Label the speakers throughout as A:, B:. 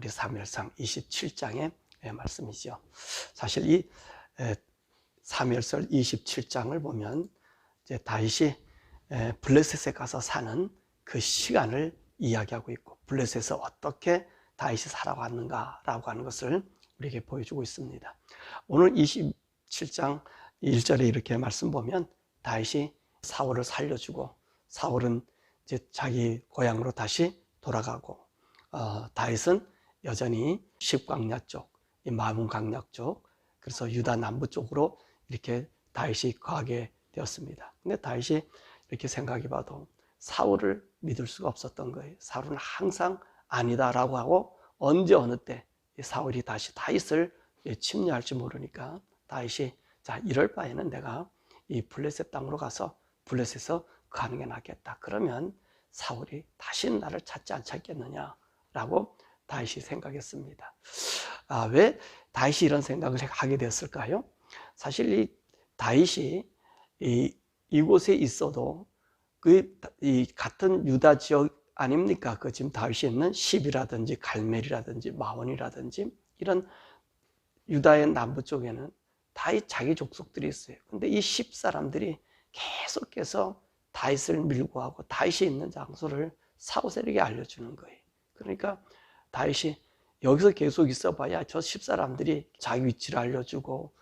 A: 우리 사무엘상 27장의 말씀이죠. 사실 이 사무엘상 27장을 보면 이제 다윗이 블레셋에 가서 사는 그 시간을 이야기하고 있고, 블레셋에서 어떻게 다윗이 살아왔는가라고 하는 것을 우리에게 보여주고 있습니다. 오늘 27장 1절에 이렇게 말씀 보면 다윗이 사울을 살려주고, 사울은 이제 자기 고향으로 다시 돌아가고, 다윗은 여전히 십광야 쪽, 이 마문 강약 쪽, 그래서 유다 남부 쪽으로 이렇게 다윗이 거하게 되었습니다. 근데 다윗이 이렇게 생각해 봐도 사울을 믿을 수가 없었던 거예요. 사울은 항상 아니다라고 하고, 언제 어느 때 사울이 다시 다윗을 침략할지 모르니까 다윗이 자, 이럴 바에는 내가 이 블레셋 땅으로 가서 블레셋에서 가는 게 낫겠다. 그러면 사울이 다시 나를 찾지 않겠느냐라고 다윗이 생각했습니다. 왜 다윗이 이런 생각을 하게 되었을까요? 사실 이 다윗이 이곳에 있어도 이 같은 유다 지역 아닙니까? 그 지금 다윗이 있는 시비라든지 갈멜이라든지 마온이라든지 이런 유다의 남부 쪽에는 다윗 자기 족속들이 있어요. 근데 이 10사람들이 계속해서 다윗을 밀고 하고 다윗이 있는 장소를 사울에게 알려주는 거예요. 그러니까 다윗이 여기서 계속 있어봐야 저 10사람들이 자기 위치를 알려주고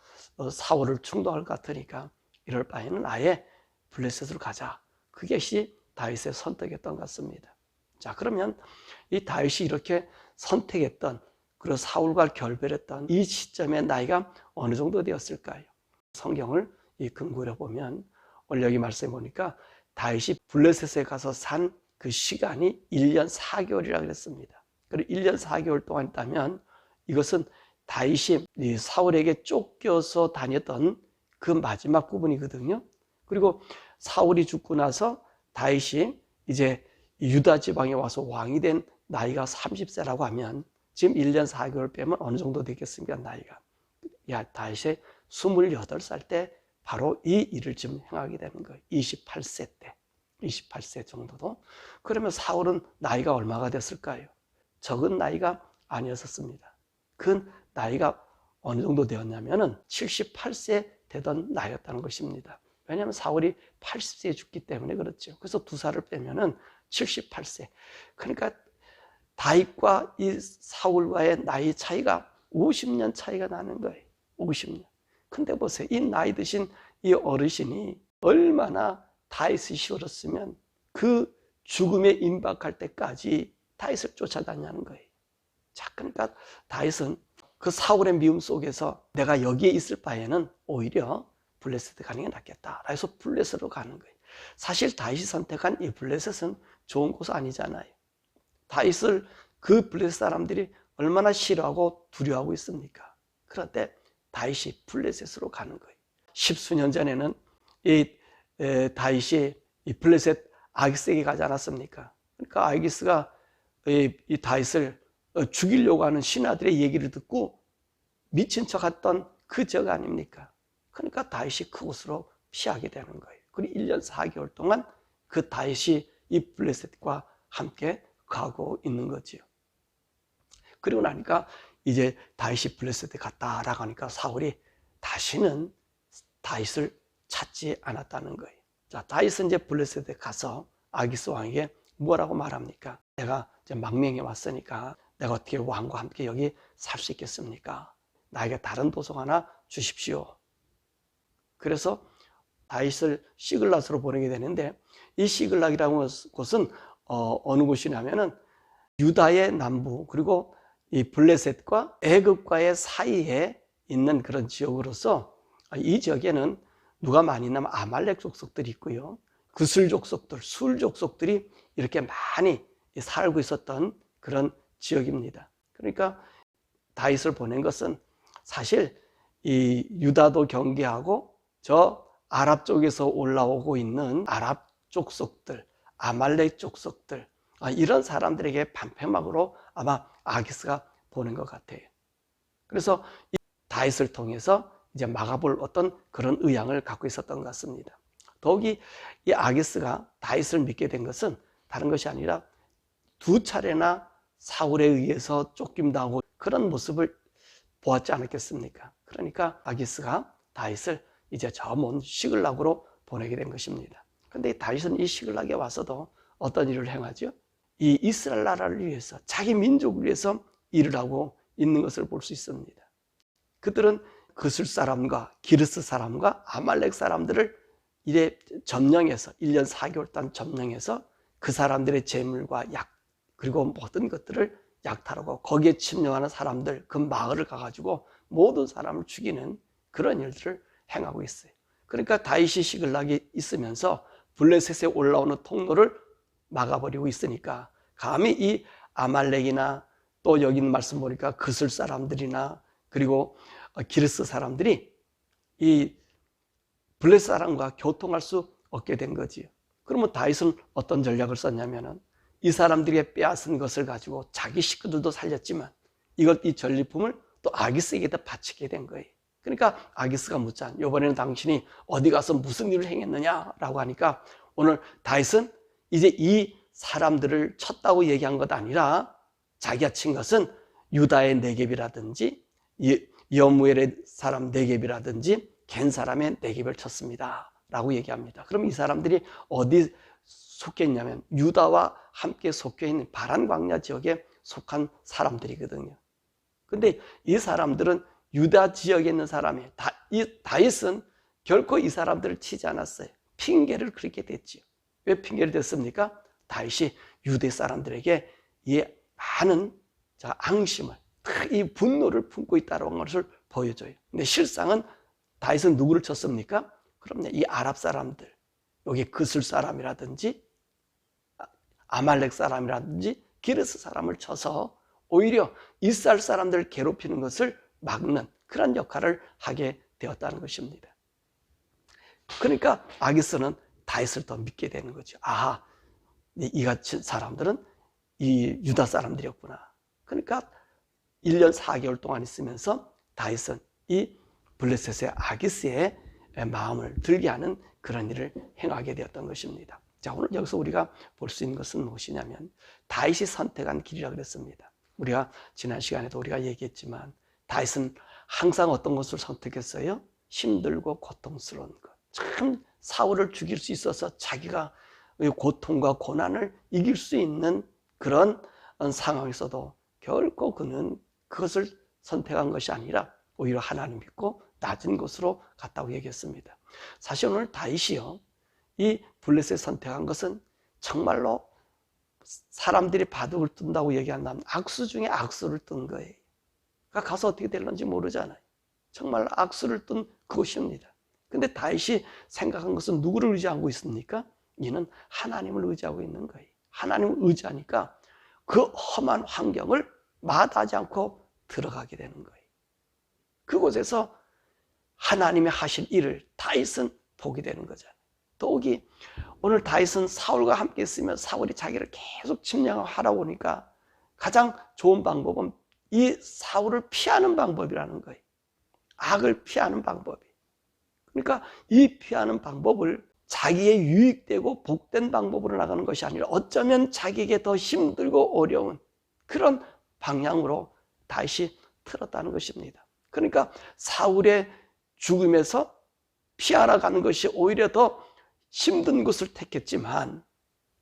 A: 사울을 충동할 것 같으니까 이럴 바에는 아예 블레셋으로 가자. 그것이 다윗의 선택이었던 것 같습니다. 자, 그러면 이 다윗이 이렇게 선택했던, 그리고 사울과 결별했던 이 시점의 나이가 어느 정도 되었을까요? 성경을 근거로 보면 오늘 여기 말씀해 보니까 다윗이 블레셋에 가서 산 그 시간이 1년 4개월이라고 그랬습니다. 그리고 1년 4개월 동안 있다면 이것은 다윗이 사울에게 쫓겨서 다녔던 그 마지막 부분이거든요. 그리고 사울이 죽고 나서 다윗이 이제 유다 지방에 와서 왕이 된 나이가 30세라고 하면 지금 1년 4개월 빼면 어느 정도 되겠습니까? 나이가. 다윗이 28살 때 바로 이 일을 지금 행하게 되는 거예요. 28세 때. 28세 정도도. 그러면 사울은 나이가 얼마가 됐을까요? 적은 나이가 아니었습니다. 그 나이가 어느 정도 되었냐면은 78세 되던 나이였다는 것입니다. 왜냐하면 사울이 80세에 죽기 때문에 그렇죠. 그래서 2살을 빼면은 78세. 그러니까 다윗과 이 사울과의 나이 차이가 50년 차이가 나는 거예요. 50년. 근데 보세요. 이 나이 드신 이 어르신이 얼마나 다윗이 싫었으면 그 죽음에 임박할 때까지 다윗을 쫓아다니는 거예요. 자, 그러니까 다윗은 그 사울의 미움 속에서 내가 여기에 있을 바에는 오히려 블레셋에 가는 게 낫겠다. 그래서 블레셋으로 가는 거예요. 사실 다윗이 선택한 이 블레셋은 좋은 곳 아니잖아요. 다윗을 그 블레셋 사람들이 얼마나 싫어하고 두려워하고 있습니까? 그런데 다윗이 블레셋으로 가는 거예요. 10수년 전에는 다윗이 이 블레셋 아기스에게 가지 않았습니까? 그러니까 아기스가 이 다윗을 죽이려고 하는 신하들의 얘기를 듣고 미친 척 했던 그 적 아닙니까? 그러니까 다윗이 그곳으로 피하게 되는 거예요. 그리고 1년 4개월 동안 그 다윗이 이 블레셋과 함께 가고 있는 거지요. 그리고 나니까 이제 다윗이 블레셋에 갔다라고 하니까 사울이 다시는 다윗을 찾지 않았다는 거예요. 자, 다윗은 이제 블레셋에 가서 아기스 왕에게 뭐라고 말합니까? 내가 이제 망명해 왔으니까 내가 어떻게 왕과 함께 여기 살 수 있겠습니까? 나에게 다른 도성 하나 주십시오. 그래서 다윗을 시글락으로 보내게 되는데, 이 시글락이라는 곳은 어느 곳이냐면은 유다의 남부, 그리고 이 블레셋과 애굽과의 사이에 있는 그런 지역으로서, 이 지역에는 누가 많이 있냐면 아말렉 족속들이 있고요, 구슬 족속들, 술 족속들이 이렇게 많이 살고 있었던 그런 지역입니다. 그러니까 다윗을 보낸 것은 사실 이 유다도 경계하고 저 아랍 쪽에서 올라오고 있는 아랍 족속들, 아말렉 족속들, 이런 사람들에게 방패막으로 아마 아기스가 보낸 것 같아요. 그래서 이 다윗을 통해서 이제 막아볼 어떤 그런 의향을 갖고 있었던 것 같습니다. 더욱이 이 아기스가 다윗을 믿게 된 것은 다른 것이 아니라 2차례나 사울에 의해서 쫓김당하고 그런 모습을 보았지 않았겠습니까? 그러니까 아기스가 다윗을 이제 저 먼 시글락으로 보내게 된 것입니다. 그런데 다윗은 이 시글락에 와서도 어떤 일을 행하죠? 이 이스라엘 나라를 위해서, 자기 민족을 위해서 일을 하고 있는 것을 볼 수 있습니다. 그들은 그술 사람과 기르스 사람과 아말렉 사람들을 이래 점령해서 1년 4개월 동안 점령해서 그 사람들의 재물과 약 그리고 모든 것들을 약탈하고 거기에 침략하는 사람들, 그 마을을 가가지고 모든 사람을 죽이는 그런 일들을 행하고 있어요. 그러니까 다윗이 시글락이 있으면서 블레셋에 올라오는 통로를 막아버리고 있으니까 감히 이 아말렉이나 또 여기 있는 말씀 보니까 그술 사람들이나 그리고 기르스 사람들이 이 블레셋 사람과 교통할 수 없게 된 거지요. 그러면 다윗은 어떤 전략을 썼냐면은 이 사람들에게 빼앗은 것을 가지고 자기 식구들도 살렸지만 이 전리품을 또 아기스에게도 바치게 된 거예요. 그러니까 아기스가 묻자, 이번에는 당신이 어디 가서 무슨 일을 행했느냐라고 하니까 오늘 다윗은 이제 이 사람들을 쳤다고 얘기한 것 아니라 자기가 친 것은 유다의 네겝이라든지 여무엘의 사람 네겝이라든지 겐 사람의 네겝을 쳤습니다 라고 얘기합니다. 그럼 이 사람들이 어디 속해 있냐면 유다와 함께 속해 있는 바란 광야 지역에 속한 사람들이거든요. 근데 이 사람들은 유다 지역에 있는 사람이에요. 다윗은 결코 이 사람들을 치지 않았어요. 핑계를 그렇게 댔지요. 왜 핑계를 댔습니까? 다윗이 유대 사람들에게 이 많은 앙심을, 이 분노를 품고 있다는 것을 보여줘요. 근데 실상은 다윗은 누구를 쳤습니까? 그럼요, 이 아랍 사람들, 여기 그술 사람이라든지 아말렉 사람이라든지 기르스 사람을 쳐서 오히려 이스라엘 사람들을 괴롭히는 것을 막는 그런 역할을 하게 되었다는 것입니다. 그러니까 아기스는 다윗을 더 믿게 되는 거죠. 아, 이같이 사람들은 이 유다 사람들이었구나. 그러니까 1년 4개월 동안 있으면서 다윗은 이 블레셋의 아기스의 마음을 들게 하는 그런 일을 행하게 되었던 것입니다. 자, 오늘 여기서 우리가 볼 수 있는 것은 무엇이냐면 다윗이 선택한 길이라 그랬습니다. 우리가 지난 시간에도 우리가 얘기했지만 다윗은 항상 어떤 것을 선택했어요? 힘들고 고통스러운 것. 참 사울을 죽일 수 있어서 자기가 고통과 고난을 이길 수 있는 그런 상황에서도 결코 그는 그것을 선택한 것이 아니라 오히려 하나님 믿고 낮은 곳으로 갔다고 얘기했습니다. 사실 오늘 다윗이요, 이 블레셋 선택한 것은 정말로 사람들이 바둑을 뜬다고 얘기한다면 악수 중에 악수를 뜬 거예요. 그러니까 가서 어떻게 될런지 모르잖아요. 정말 악수를 뜬 그것입니다. 근데 다윗이 생각한 것은 누구를 의지하고 있습니까? 이는 하나님을 의지하고 있는 거예요. 하나님을 의지하니까 그 험한 환경을 마다하지 않고 들어가게 되는 거예요. 그곳에서 하나님의 하실 일을 다윗은 보게 되는 거잖아요. 더욱이 오늘 다윗은 사울과 함께 있으면 사울이 자기를 계속 침략하라고 하니까 가장 좋은 방법은 이 사울을 피하는 방법이라는 거예요. 악을 피하는 방법이. 그러니까 이 피하는 방법을 자기의 유익되고 복된 방법으로 나가는 것이 아니라 어쩌면 자기에게 더 힘들고 어려운 그런 방향으로 다윗이 틀었다는 것입니다. 그러니까 사울의 죽음에서 피하러 가는 것이 오히려 더 힘든 것을 택했지만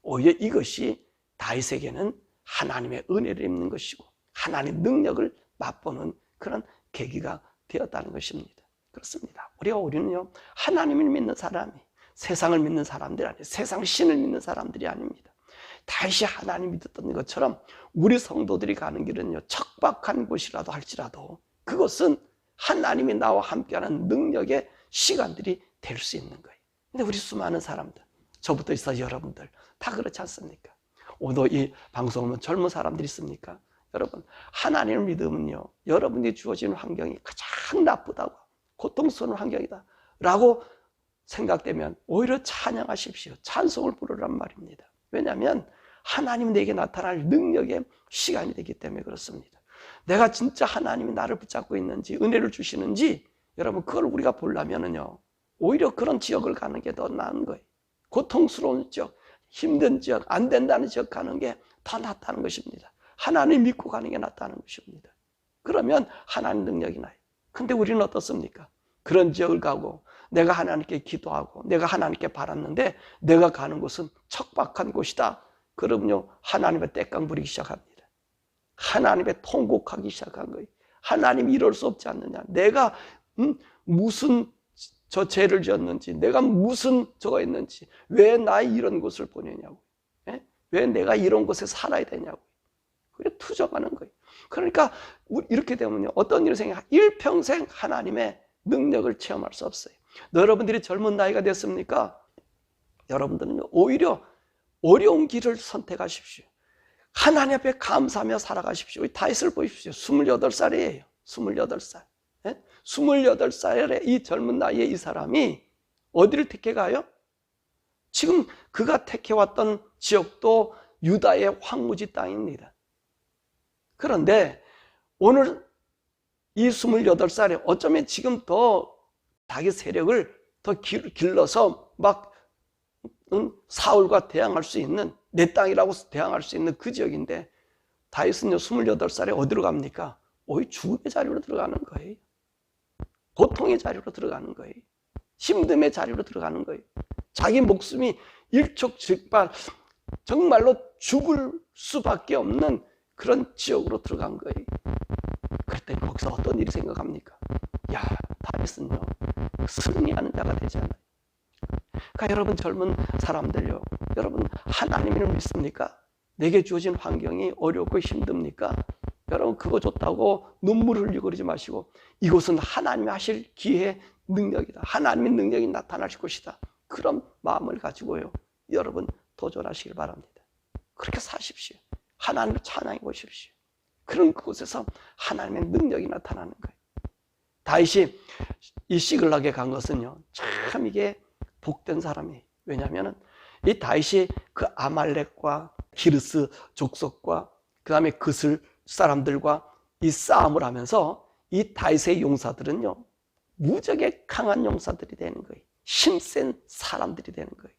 A: 오히려 이것이 다윗에게는 하나님의 은혜를 입는 것이고 하나님의 능력을 맛보는 그런 계기가 되었다는 것입니다. 그렇습니다. 우리는요, 하나님을 믿는 사람이 세상을 믿는 사람들이 아니에요. 세상 신을 믿는 사람들이 아닙니다. 다윗이 하나님 믿었던 것처럼 우리 성도들이 가는 길은요, 척박한 곳이라도 할지라도 그것은 하나님이 나와 함께하는 능력의 시간들이 될 수 있는 거예요. 근데 우리 수많은 사람들, 저부터 있어 여러분들 다 그렇지 않습니까? 오늘 이 방송을 보면 젊은 사람들이 있습니까? 여러분, 하나님을 믿으면요, 여러분이 주어지는 환경이 가장 나쁘다고 고통스러운 환경이다 라고 생각되면 오히려 찬양하십시오. 찬송을 부르란 말입니다. 왜냐하면 하나님이 내게 나타날 능력의 시간이 되기 때문에 그렇습니다. 내가 진짜 하나님이 나를 붙잡고 있는지 은혜를 주시는지 여러분 그걸 우리가 보려면은요, 오히려 그런 지역을 가는 게 더 나은 거예요. 고통스러운 지역, 힘든 지역, 안 된다는 지역 가는 게 더 낫다는 것입니다. 하나님 믿고 가는 게 낫다는 것입니다. 그러면 하나님 능력이 나요. 근데 우리는 어떻습니까? 그런 지역을 가고 내가 하나님께 기도하고 내가 하나님께 바랐는데 내가 가는 곳은 척박한 곳이다. 그러면요 하나님의 떼깡 부리기 시작합니다. 하나님의 통곡하기 시작한 거예요. 하나님 이럴 수 없지 않느냐. 내가 무슨 저 죄를 지었는지, 내가 무슨 저거 했는지, 왜 나 이런 곳을 보내냐고, 왜 내가 이런 곳에 살아야 되냐고. 그래 투정하는 거예요. 그러니까 이렇게 되면요 어떤 일이 생겨 일평생 하나님의 능력을 체험할 수 없어요. 여러분들이 젊은 나이가 됐습니까? 여러분들은 오히려 어려운 길을 선택하십시오. 하나님 앞에 감사하며 살아가십시오. 다윗을 보십시오. 28살이에요. 28살. 28살의 이 젊은 나이에 이 사람이 어디를 택해 가요? 지금 그가 택해왔던 지역도 유다의 황무지 땅입니다. 그런데 오늘 이 28살에 어쩌면 지금 더 자기 세력을 더 길러서 막 사울과 대항할 수 있는, 내 땅이라고 대항할 수 있는 그 지역인데 다윗은요 28살에 어디로 갑니까? 오히려 죽음의 자리로 들어가는 거예요. 고통의 자리로 들어가는 거예요. 힘듦의 자리로 들어가는 거예요. 자기 목숨이 일촉즉발 정말로 죽을 수밖에 없는 그런 지역으로 들어간 거예요. 그때 거기서 어떤 일이 생각합니까? 야, 다윗은요 승리하는 자가 되잖아요. 그러니까 여러분 젊은 사람들요, 여러분 하나님을 믿습니까? 내게 주어진 환경이 어렵고 힘듭니까? 여러분 그거 좋다고 눈물 흘리고 그러지 마시고 이곳은 하나님이 하실 기회의 능력이다. 하나님의 능력이 나타나실 것이다. 그런 마음을 가지고요 여러분 도전하시길 바랍니다. 그렇게 사십시오. 하나님을 찬양해 보십시오. 그런 그곳에서 하나님의 능력이 나타나는 거예요. 다윗이 이 시글락에 간 것은요 참 이게 복된 사람이에요. 왜냐하면 이 다윗이 그 아말렉과 기르스 족속과 그 다음에 그슬 사람들과 이 싸움을 하면서 이 다윗의 용사들은요 무적에 강한 용사들이 되는 거예요. 힘센 사람들이 되는 거예요.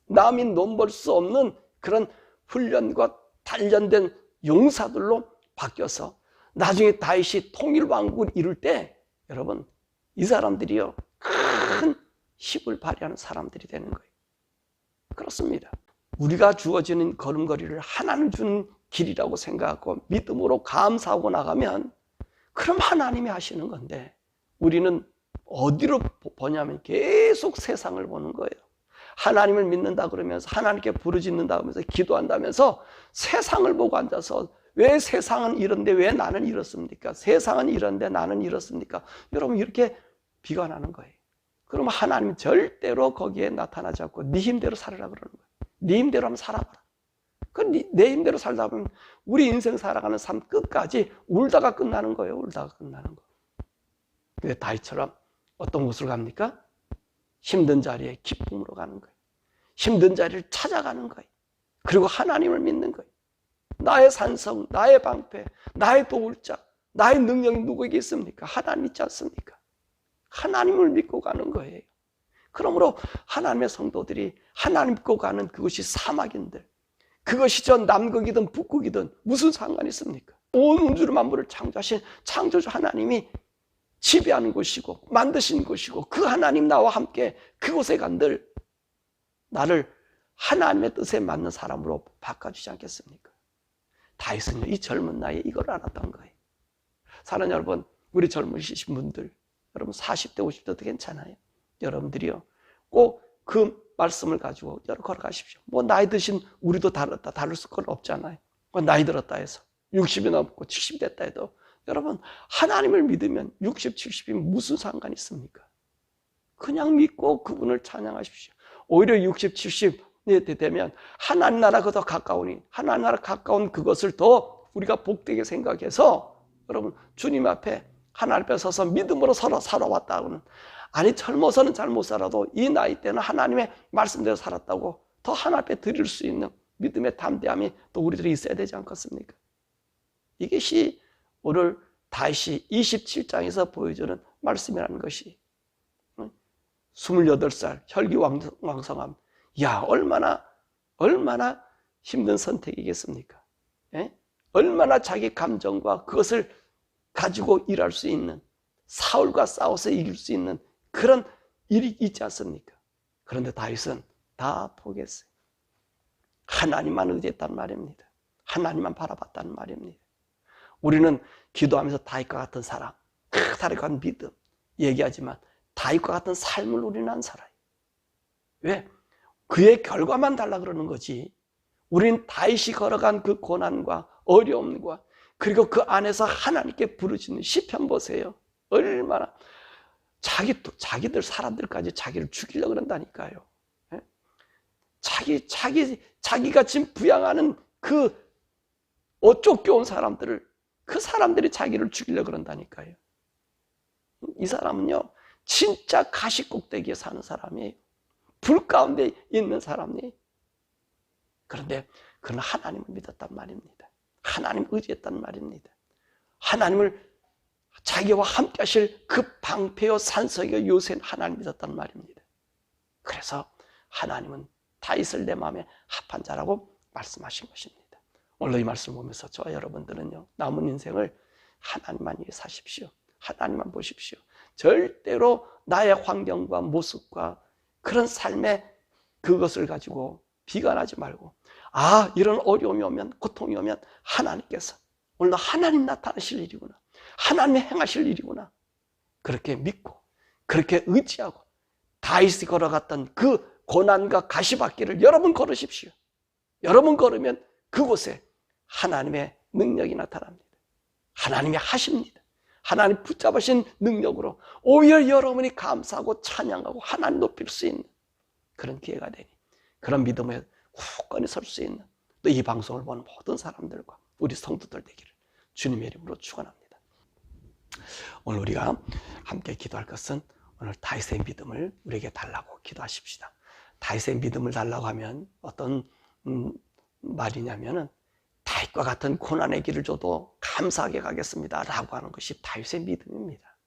A: 남이 넘볼 수 없는 그런 훈련과 단련된 용사들로 바뀌어서 나중에 다윗이 통일왕국을 이룰 때 여러분 이 사람들이요 큰 힘을 발휘하는 사람들이 되는 거예요. 그렇습니다. 우리가 주어지는 걸음걸이를 하나님 주는 길이라고 생각하고 믿음으로 감사하고 나가면 그럼 하나님이 하시는 건데 우리는 어디로 보냐면 계속 세상을 보는 거예요. 하나님을 믿는다 그러면서 하나님께 부르짖는다 그러면서 기도한다면서 세상을 보고 앉아서 왜 세상은 이런데 왜 나는 이렇습니까? 세상은 이런데 나는 이렇습니까? 여러분 이렇게 비관하는 거예요. 그러면 하나님은 절대로 거기에 나타나지 않고 네 힘대로 살아라 그러는 거예요. 네 힘대로 한번 살아봐라. 내 힘대로 살다 보면 우리 인생 살아가는 삶 끝까지 울다가 끝나는 거예요. 울다가 끝나는 거. 근데 다윗처럼 어떤 곳을 갑니까? 힘든 자리에 기쁨으로 가는 거예요. 힘든 자리를 찾아가는 거예요. 그리고 하나님을 믿는 거예요. 나의 산성, 나의 방패, 나의 도울자, 나의 능력이 누구에게 있습니까? 하나님 있지 않습니까? 하나님을 믿고 가는 거예요. 그러므로 하나님의 성도들이 하나님 믿고 가는 그것이 사막인들, 그것이 저 남극이든 북극이든 무슨 상관이 있습니까? 온 우주를 만물을 창조하신 창조주 하나님이 지배하는 곳이고 만드신 곳이고 그 하나님 나와 함께 그곳에 간들 나를 하나님의 뜻에 맞는 사람으로 바꿔주지 않겠습니까? 다윗은요 이 젊은 나이에 이걸 알았던 거예요. 사랑하는 여러분, 우리 젊으신 분들 여러분 40대 50대도 괜찮아요. 여러분들이요 꼭 그 말씀을 가지고 걸어가십시오. 뭐 나이 드신 우리도 다를 건 없잖아요. 나이 들었다 해서 60이 넘고 70이 됐다 해도 여러분 하나님을 믿으면 60, 70이 무슨 상관이 있습니까? 그냥 믿고 그분을 찬양하십시오. 오히려 60, 70이 되면 하나님 나라가 더 가까우니 하나님 나라 가까운 그것을 더 우리가 복되게 생각해서 여러분 주님 앞에 하나님 앞에 서서 믿음으로 살아왔다고는 아니 젊어서는 잘 못 살아도 이 나이 때는 하나님의 말씀대로 살았다고 더 하나님 앞에 드릴 수 있는 믿음의 담대함이 또 우리들이 있어야 되지 않겠습니까? 이것이 오늘 다윗이 27장에서 보여주는 말씀이라는 것이 28살 얼마나 자기 감정과 그것을 가지고 일할 수 있는, 사울과 싸워서 이길 수 있는 그런 일이 있지 않습니까? 그런데 다윗은 다 포기했어요. 하나님만 의지했단 말입니다. 하나님만 바라봤다는 말입니다. 우리는 기도하면서 다윗과 같은 사람, 다윗과 같은 믿음 얘기하지만 다윗과 같은 삶을 우리는 안 살아요. 왜? 그의 결과만 달라 그러는 거지. 우린 다윗이 걸어간 그 고난과 어려움과 그리고 그 안에서 하나님께 부르짖는 시편 보세요. 얼마나 자기들 사람들까지 자기를 죽이려고 그런다니까요. 자기가 지금 부양하는 그 쫓겨온 사람들을, 그 사람들이 자기를 죽이려고 그런다니까요. 이 사람은요, 진짜 가시꼭대기에 사는 사람이에요. 불 가운데 있는 사람이에요. 그런데 그는 하나님을 믿었단 말입니다. 하나님 의지했단 말입니다. 하나님을 자기와 함께 하실 그 방패요 산성이요 요새는 하나님 믿었단 말입니다. 그래서 하나님은 다윗을 내 마음에 합한 자라고 말씀하신 것입니다. 오늘 이 말씀을 보면서 저와 여러분들은요, 남은 인생을 하나님만 위해 사십시오. 하나님만 보십시오. 절대로 나의 환경과 모습과 그런 삶의 그것을 가지고 비관하지 말고, 이런 어려움이 오면, 고통이 오면 하나님께서 오늘 하나님 나타나실 일이구나, 하나님이 행하실 일이구나, 그렇게 믿고 그렇게 의지하고 다윗이 걸어갔던 그 고난과 가시밭길을 여러분 걸으십시오. 여러분 걸으면 그곳에 하나님의 능력이 나타납니다. 하나님이 하십니다. 하나님 붙잡으신 능력으로 오히려 여러분이 감사하고 찬양하고 하나님 높일 수 있는 그런 기회가 되니, 그런 믿음에 굳건히 설 수 있는 또 이 방송을 보는 모든 사람들과 우리 성도들 되기를 주님의 이름으로 축원합니다. 오늘 우리가 함께 기도할 것은 오늘 다윗의 믿음을 우리에게 달라고 기도하십시다. 다윗의 믿음을 달라고 하면 어떤 말이냐면은 다윗과 같은 고난의 길을 줘도 감사하게 가겠습니다 라고 하는 것이 다윗의 믿음입니다.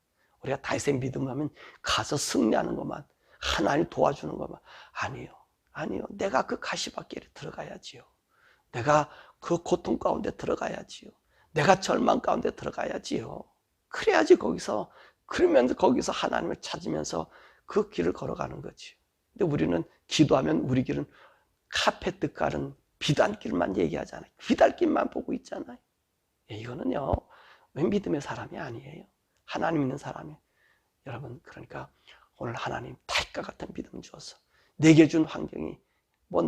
A: 우리가 다윗의 믿음을 하면 가서 승리하는 것만, 하나님 도와주는 것만, 아니요. 내가 그 가시밭길에 들어가야지요. 내가 그 고통 가운데 들어가야지요. 내가 절망 가운데 들어가야지요. 그래야지 그러면서 거기서 하나님을 찾으면서 그 길을 걸어가는 거지요. 근데 우리는 기도하면 우리 길은 카페트 깔은 비단길만 얘기하잖아요. 비단길만 보고 있잖아요. 이거는요, 믿음의 사람이 아니에요. 하나님 믿는 사람이에요. 여러분, 그러니까 오늘 하나님 다윗과 같은 믿음 주어서 내게 준 환경이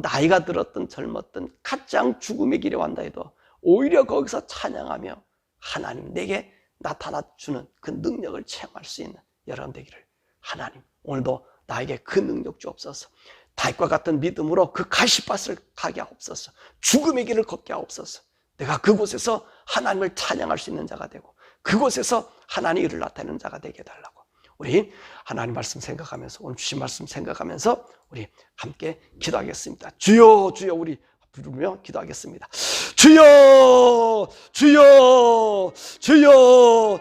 A: 나이가 들었든 젊었든 가장 죽음의 길에 왔다 해도 오히려 거기서 찬양하며 하나님 내게 나타나주는 그 능력을 체험할 수 있는 여러분 되기를 하나님 오늘도 나에게 그 능력 주옵소서. 다윗과 같은 믿음으로 그 가시밭을 가게 하옵소서. 죽음의 길을 걷게 하옵소서. 내가 그곳에서 하나님을 찬양할 수 있는 자가 되고 그곳에서 하나님의 일을 나타내는 자가 되게 해달라고, 우리 하나님 말씀 생각하면서, 오늘 주신 말씀 생각하면서 우리 함께 기도하겠습니다. 주여 주여, 우리 부르며 기도하겠습니다. 주여 주여 주여.